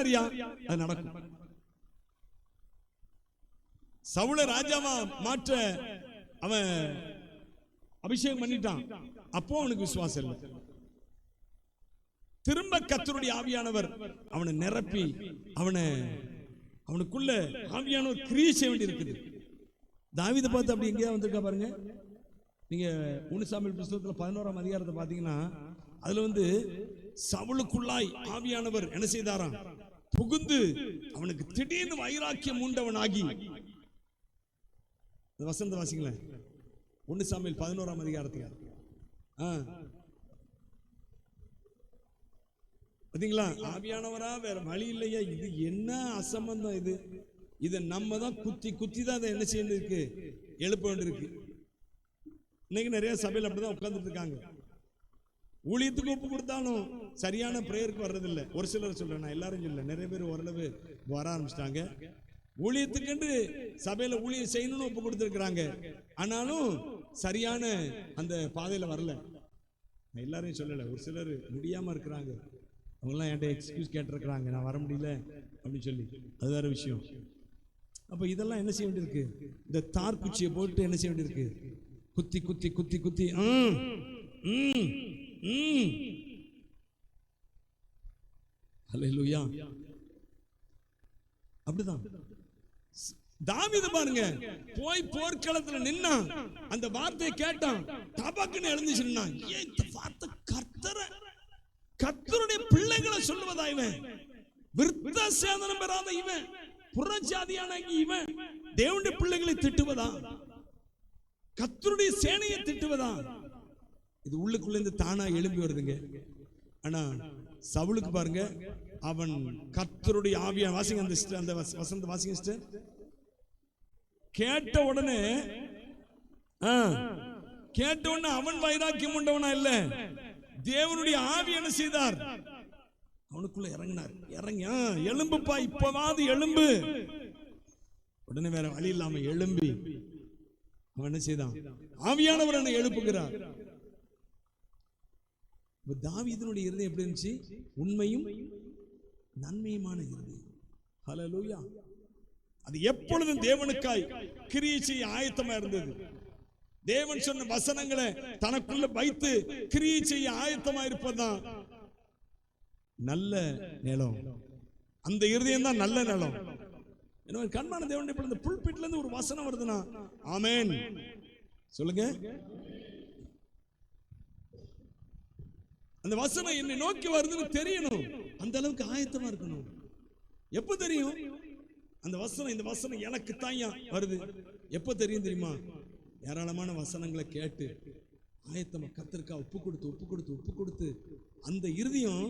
நினைக்கிறாரியா அது நடக்கும். சவுல ராஜாவா மாற்ற அவன் அபிஷேகம் பண்ணிட்டான். அப்போ அவனுக்கு விசுவாசம் இல்லை. திரும்ப கர்த்தருடைய ஆவியானவர் அவனை நிரப்பி அவனுக்குள்ள ஆவியானவர் கிரியை செய்ய வேண்டி இருக்குது. தாவீதை பார்த்து அப்படி எங்கேயா வந்திருக்கா பாருங்க. நீங்க 1 சாமுவேல் புத்தகத்துல 11ஆம் அதிகாரத்தை பாத்தீங்கன்னா அதுல சவுலுக்குள்ளாய் ஆவியானவர் என்ன செய்தாராம், புகுந்து அவனுக்கு திடீர்னு வைராக்கியம் உண்டவன் ஆகி. வசந்த வாசிங்களேன் 1 சாமுவேல் 11ஆம் அதிகாரத்துல பாத்தீங்களா, ஆவியானவரா வேற வழி இல்லையா, இது என்ன அசம்பந்தம், இதை நம்ம தான் குத்தி தான் அதை என்ன செய்ய இருக்கு, எழுப்ப வேண்டியிருக்கு. இன்னைக்கு நிறைய சபையில் அப்படிதான் உட்கார்ந்துட்டு இருக்காங்க. ஊழியத்துக்கு ஒப்பு கொடுத்தாலும் சரியான பிரேயருக்கு வர்றதில்லை. ஒரு சிலர் சொல்றேன், நான் எல்லாரும் சொல்ல, நிறைய பேர் ஓரளவு வர ஆரம்பிச்சிட்டாங்க. ஊழியத்துக்கு சபையில ஊழியம் செய்யணும்னு ஒப்பு கொடுத்துருக்குறாங்க, ஆனாலும் சரியான அந்த பாதையில வரல. நான் எல்லாரையும் சொல்லலை, ஒரு சிலர் முடியாம இருக்கிறாங்க, அவங்கெல்லாம் என்கிட்ட எக்ஸ்கியூஸ் கேட்டிருக்கிறாங்க, நான் வர முடியல அப்படின்னு சொல்லி, அது வேற விஷயம். அப்ப இதெல்லாம் என்ன செய்ய வேண்டியிருக்கு, இந்த தார் குச்சியை போட்டு என்ன செய்ய வேண்டியிருக்கு, குத்தி குத்தி குத்தி குத்தி ஹல்லேலூயா. அப்படிதான் தாவீது பாருங்க, போய் போர்க்களத்துல நின்னா, அந்த வார்த்தையை கேட்டான், டபக்குன்னு எழுந்துச்சுன்னா, ஏன் இந்த வார்த்தை கர்த்தருடைய பிள்ளைகளை சொல்லுவதா இவன், விருத்த சேதனம் பெறாத இவன், புறஜாதியான இவன் தேவனுடைய பிள்ளைகளை திட்டுவதா, கர்த்தருடைய சேனையை திட்டுவதா, இது உள்ளுக்குள்ள இருந்து தானா எழும்பி வருதுங்க. ஆனா சவுலுக்கு பாருங்க, அவன் கர்த்தருடைய ஆவியா, வாசிங்க அந்த வசந்த வாசிங்க, கேட்ட உடனே அவன் வைராக்கியம் உண்டவனா இல்ல, தேவனுடைய ஆவி என்ன செய்தார், அவனுக்குள்ள இறங்கினார். இறங்கி எலும்புப்பா, இப்பவாது எலும்பு. உடனே வேற வழி இல்லாம எழும்பி அவன் என்ன செய்தான், ஆவியானவர் என்னை எழுப்புகிறார். தாவீதினுடைய இருதயம் எப்படி இருந்துச்சு, உண்மையும் நன்மையுமான இருதயம். ஹல்லேலூயா. அது எப்பொழுதும் தேவனுக்காய் கிரியை செய்ய ஆயத்தமா இருந்தது. தேவன் சொன்ன வசனங்களை தனக்குள்ள வைத்து கிரியை செய்ய ஆயத்தமா இருப்பதுதான் நல்ல நிலம். அந்த இருதயம் தான் நல்ல நிலம். கண்மான தேவனுடைய பிள்ளை, இந்த புல்பிட்ல இருந்து ஒரு வசனம் வருதுன்னா ஆமென் சொல்லுங்க. அந்த வசனம் என்னை நோக்கி வருதுன்னு தெரியணும், அந்த அளவுக்கு ஆயத்தமா இருக்கணும். எப்ப தெரியும் அந்த வசனம், இந்த வசனம் எனக்கு தாயா வருது, எப்ப தெரியும் தெரியுமா, ஏராளமான வசனங்களை கேட்டு ஆயத்தமா கர்த்தருக்கா ஒப்பு கொடுத்து அந்த இருதயம்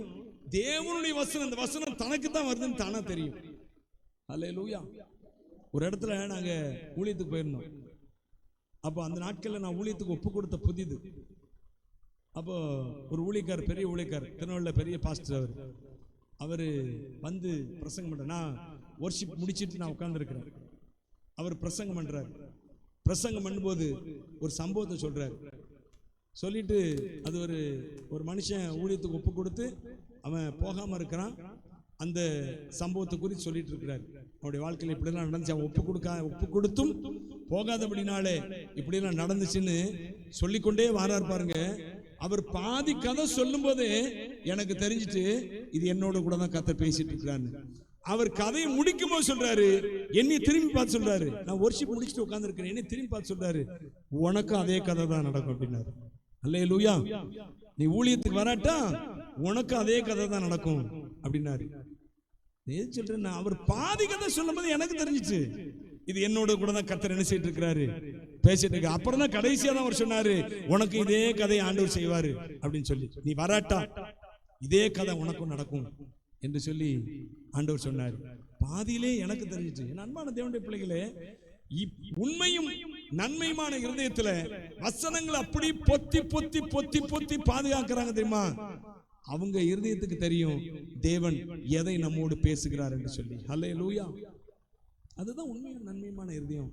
தேவனுடைய வசனம், அந்த வசனம் தனக்கு தான் வருதுன்னு தானா தெரியும். ஹல்லேலூயா. ஒரு இடத்துல நாங்க ஊழியத்துக்கு போயிருந்தோம். அப்போ அந்த நாட்கள்ல நான் ஊழியத்துக்கு ஒப்பு கொடுத்த புதிது. அப்போ ஒரு ஊழியக்கார், பெரிய ஊழியக்கார், திருநெல்வேலியில் பெரிய பாஸ்டர், அவர் வந்து பிரசங்கம் பண்ற, நான் வொர்ஷிப் முடிச்சிட்டு நான் உட்கார்ந்துருக்கிறேன், அவர் பிரசங்கம் பண்றார். பிரசங்கம் பண்ணும்போது ஒரு சம்பவத்தை சொல்றாரு. சொல்லிட்டு அது ஒரு மனுஷன் ஊழியத்துக்கு ஒப்பு கொடுத்து அவன் போகாம இருக்கிறான். அந்த சம்பவத்தை குறித்து சொல்லிட்டு இருக்கிறார். அவனுடைய வாழ்க்கையில் இப்படிலாம் நடந்துச்சு, அவன் ஒப்பு கொடுத்தும் போகாதபடினாலே இப்படிலாம் நடந்துச்சுன்னு சொல்லிக்கொண்டே வாரார் பாருங்க. அவர் பாதி கதை சொல்லும் போதே எனக்கு தெரிஞ்சிட்டு இது என்னோட கூட தான் கர்த்தர் பேசிட்டு இருக்கிறான்னு. அவர் கதையை முடிக்கும் போது சொல்றாரு, என்னை திரும்பி பார்த்து சொல்றாரு, நான் வொர்ஷிப் முடிச்சுட்டு உட்கார்ந்து இருக்கிறேன், என்னை திரும்பி பார்த்து சொல்றாரு, உனக்கும் அதே கதை தான் நடக்கும் அப்படின்னாரு. அல்லேலூயா. நீ ஊழியத்துக்கு வராட்டா உனக்கும் அதே கதை தான் நடக்கும் அப்படின்னாரு. சொல்றேன், அவர் பாதி கதை சொல்லும் போது எனக்கு தெரிஞ்சிச்சு இது என்னோட கூட தான் கர்த்தர் என்ன செய்யிட்டு இருக்கிறாரு, பேசிட்டு இருக்க. அப்புறம் தான் கடைசியா தான் அவர் சொன்னாரு, உனக்கு இதே கதையை ஆண்டவர் செய்வாரு அப்படின்னு சொல்லி, நீ வராட்டா இதே கதை உனக்கும் நடக்கும் என்று சொல்லி ஆண்டவர் சொன்னார். பாதியிலே எனக்கு தெரிஞ்சிச்சு. என் அன்பான தேவனுடைய பிள்ளைகளே, உண்மையும் நன்மையுமான இருதயத்துல வசனங்களை அப்படி பொத்தி பொத்தி பொத்தி பொத்தி பாதுகாக்கிறாங்க தெரியுமா, அவங்க இருதயத்துக்கு தெரியும் தேவன் எதை நம்மோடு பேசுகிறார் என்று சொல்லி. ஹல்லேலூயா. அதுதான் உண்மையும் நன்மையுமான இருதயம்.